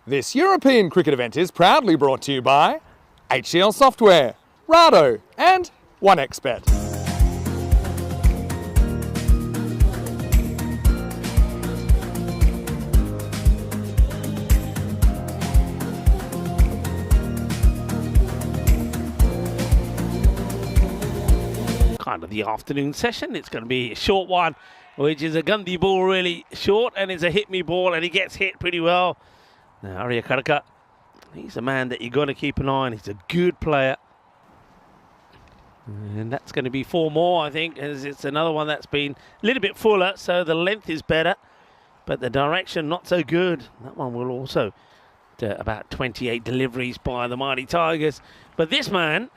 This European cricket event is proudly brought to you by HCL Software, Rado and 1xBet. Kind of the afternoon session. It's going to be a short one, which is a Gandhi ball, really short, and it's a hit me ball, and he gets hit pretty well. Now, Arya Karaka, he's a man that you've got to keep an eye on. He's a good player. And that's going to be 4 more, I think, as it's another one that's been a little bit fuller, so the length is better, but the direction not so good. That one will also do about 28 deliveries by the Mighty Tigers. But this man,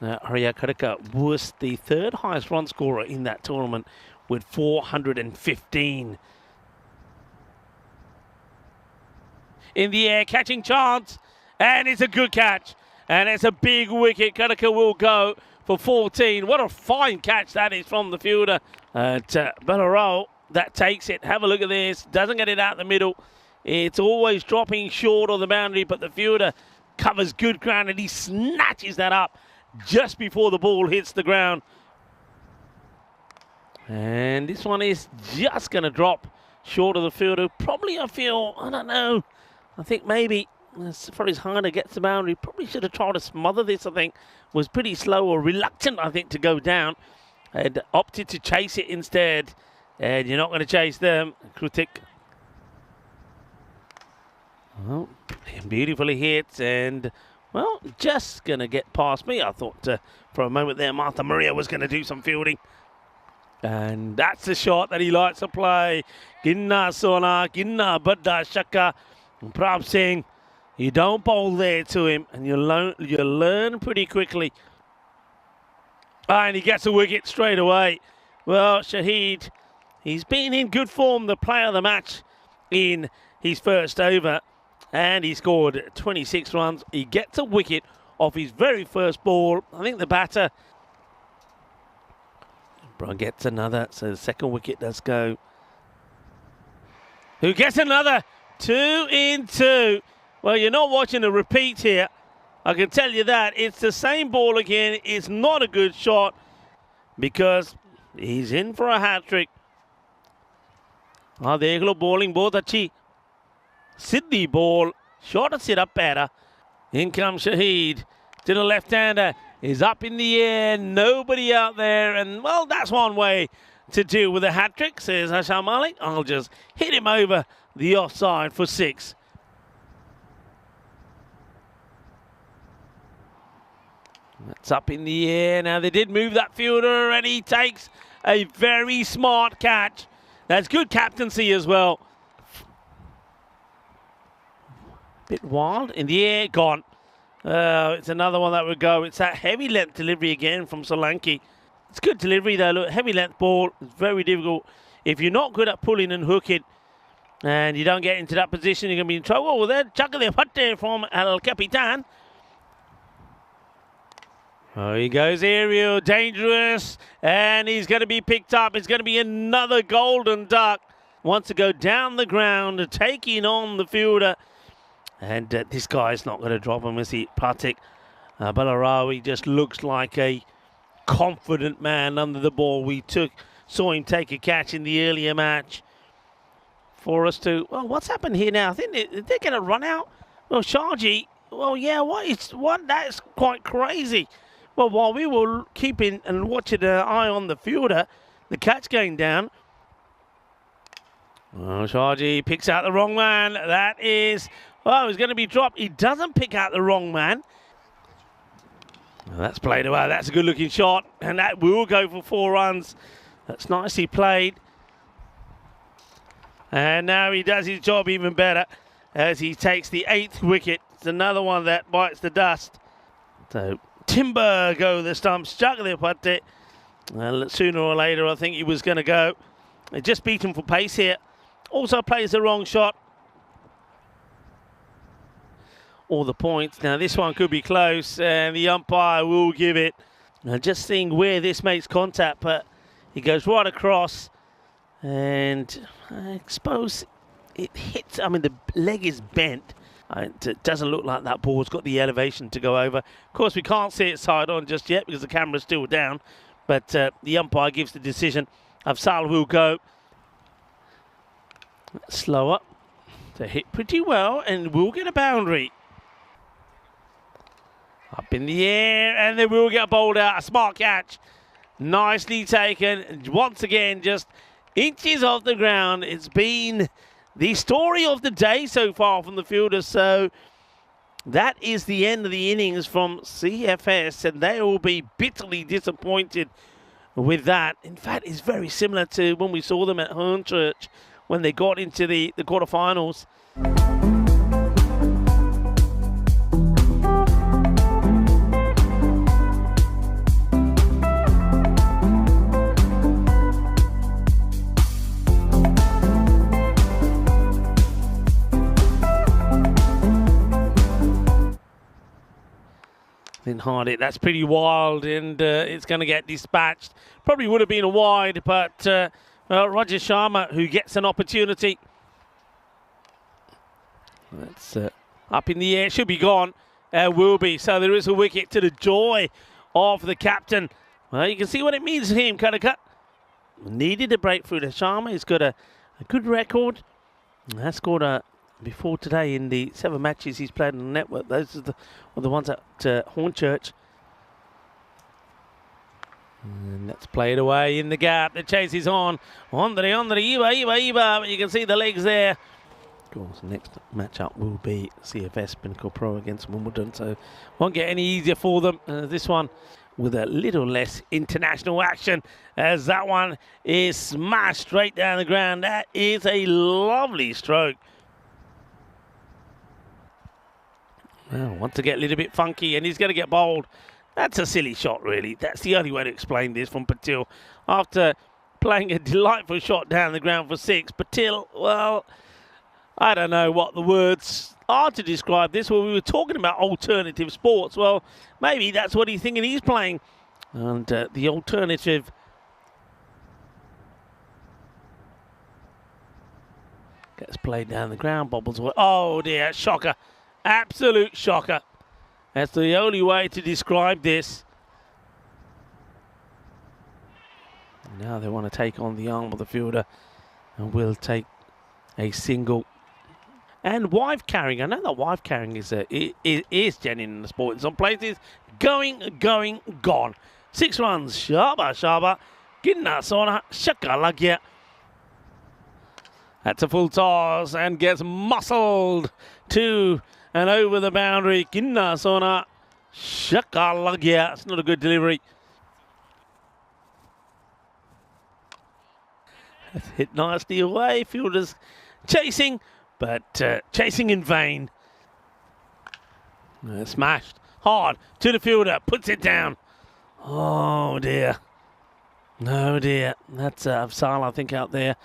Arya Karaka, was the 3rd highest run scorer in that tournament with 415. In the air, catching chance, and it's a good catch, and it's a big wicket. Karaka will go for 14. What a fine catch that is from the fielder at Ballarol. That takes it. Have a look at this. Doesn't get it out the middle. It's always dropping short of the boundary, but the fielder covers good ground, and he snatches that up just before the ball hits the ground. And this one is just going to drop short of the fielder. Probably, I feel, I don't know. I think maybe for his hinder gets the boundary. Probably should have tried to smother this, I think. Was pretty slow or reluctant, I think, to go down. And opted to chase it instead. And you're not going to chase them. Krutik. Well, beautifully hit. And, well, just going to get past me. I thought for a moment there, Martha Maria was going to do some fielding. And that's the shot that he likes to play. Ginna Sona, Ginna Badda Shaka. Prab Singh, you don't bowl there to him, and you learn pretty quickly. And he gets a wicket straight away. Well, Shahid, he's been in good form, the player of the match in his first over, and he scored 26 runs. He gets a wicket off his very first ball. I think the batter gets another, so the second wicket does go. Who gets another? 2 in 2. Well, you're not watching a repeat here. I can tell you that. It's the same ball again. It's not a good shot because he's in for a hat-trick. Ah, dekh lo, bowling bahut achhi. Siddhi ball. Shot a sit up batter. In comes Shahid to the left-hander. He's up in the air. Nobody out there. And, well, that's one way to deal with a hat-trick, says Hasham Malik. I'll just hit him over the offside for 6. That's up in the air. Now, they did move that fielder, and he takes a very smart catch. That's good captaincy as well. Bit wild. In the air, gone. It's another one that would go. It's that heavy length delivery again from Solanki. It's good delivery, though. Look, heavy length ball. It's very difficult. If you're not good at pulling and hooking, and you don't get into that position, you're going to be in trouble. Oh, there, Chakale Patte from El Capitan. Oh, he goes aerial, dangerous, and he's going to be picked up. It's going to be another golden duck. Wants to go down the ground, taking on the fielder. And this guy's not going to drop him, is he? Pratik Balarawi just looks like a confident man under the ball. We saw him take a catch in the earlier match. For us to, well, what's happened here now? I think they're going to run out. Well, Sharji, well, yeah, what? That's quite crazy. Well, while we were keeping and watching an eye on the fielder, the catch going down. Well, Sharji picks out the wrong man. That is, well, he's going to be dropped. He doesn't pick out the wrong man. Well, that's played away. That's a good-looking shot, and that will go for 4 runs. That's nicely played. And now he does his job even better as he takes the 8th wicket. It's another one that bites the dust. So Timber go the stumps. Chakale Patte. Well, sooner or later, I think he was going to go. They just beat him for pace here. Also plays the wrong shot. All the points. Now this one could be close, and the umpire will give it. Now just seeing where this makes contact, but he goes right across. And I suppose it hits, I mean, the leg is bent. It doesn't look like that ball's got the elevation to go over. Of course, we can't see it side on just yet because the camera's still down. But the umpire gives the decision. Afzal will go slower to hit pretty well and will get a boundary. Up in the air, and they will get bowled out. A smart catch. Nicely taken. Once again, just inches off the ground. It's been the story of the day so far from the fielders. So that is the end of the innings from CFS, and they will be bitterly disappointed with that. In fact, it's very similar to when we saw them at Hornchurch when they got into the quarterfinals. Then hard it. That's pretty wild, and it's going to get dispatched. Probably would have been a wide, but Roger Sharma, who gets an opportunity. That's up in the air. Should be gone. Will be. So there is a wicket to the joy of the captain. Well, you can see what it means to him. Cut. Needed a breakthrough to Sharma. He's got a good record. Has scored before today in the 7 matches he's played on the network. Those are the ones at Hornchurch. And let's play it away in the gap. The chase is on. Iba. But you can see the legs there. Of course, next matchup will be CFS Pinnacle Pro against Wimbledon. So won't get any easier for them. This one with a little less international action, as that one is smashed straight down the ground. That is a lovely stroke. Well, wants to get a little bit funky, and he's going to get bowled. That's a silly shot, really. That's the only way to explain this from Patil. After playing a delightful shot down the ground for 6, Patil, well, I don't know what the words are to describe this. Well, we were talking about alternative sports. Well, maybe that's what he's thinking he's playing. And the alternative gets played down the ground, bobbles away. Oh, dear, shocker. Absolute shocker. That's the only way to describe this. Now they want to take on the arm of the fielder, and will take a single. And wife carrying. I know that wife carrying is genuine in the sport. In some places, going, gone. 6 runs. Shaba. Ginna sona shakalagya. That's a full toss and gets muscled to and over the boundary. Ginna sona shakalagya. It's not a good delivery. That's hit nicely away. Fielders chasing, but chasing in vain. Smashed hard to the fielder. Puts it down. Oh dear. No dear. That's Afzal, I think, out there.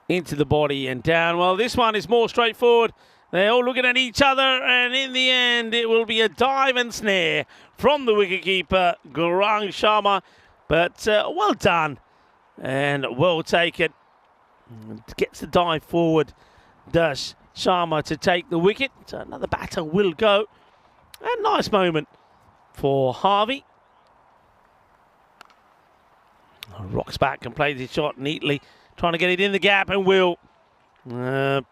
Into the body and down. Well, this one is more straightforward. They're all looking at each other, and in the end, it will be a dive and snare from the wicketkeeper, Gaurang Sharma. But well done and well taken. Gets the dive forward, does Sharma, to take the wicket. So another batter will go. A nice moment for Harvey. Rocks back and plays his shot neatly, trying to get it in the gap, and will.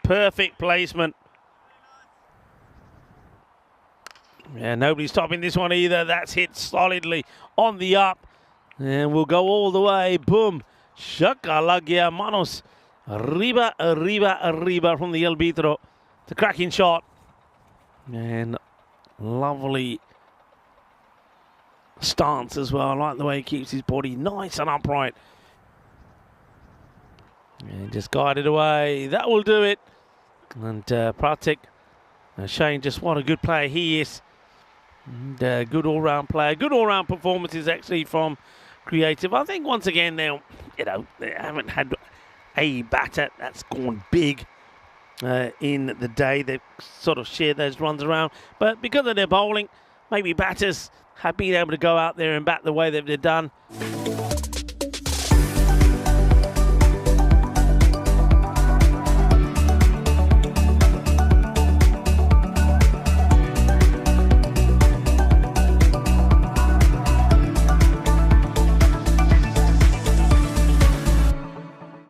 Perfect placement. Yeah, nobody's stopping this one either. That's hit solidly on the up. And we'll go all the way. Boom. Shakalagya manos. Arriba from the El Bitro. It's a cracking shot. And lovely stance as well. I like the way he keeps his body nice and upright. And just guided away. That will do it. And Pratik showing just what a good player he is. And good all-round player. Good all-round performances actually from Creative. I think once again they haven't had a batter that's gone big in the day. They've sort of shared those runs around. But because of their bowling, maybe batters have been able to go out there and bat the way that they've done.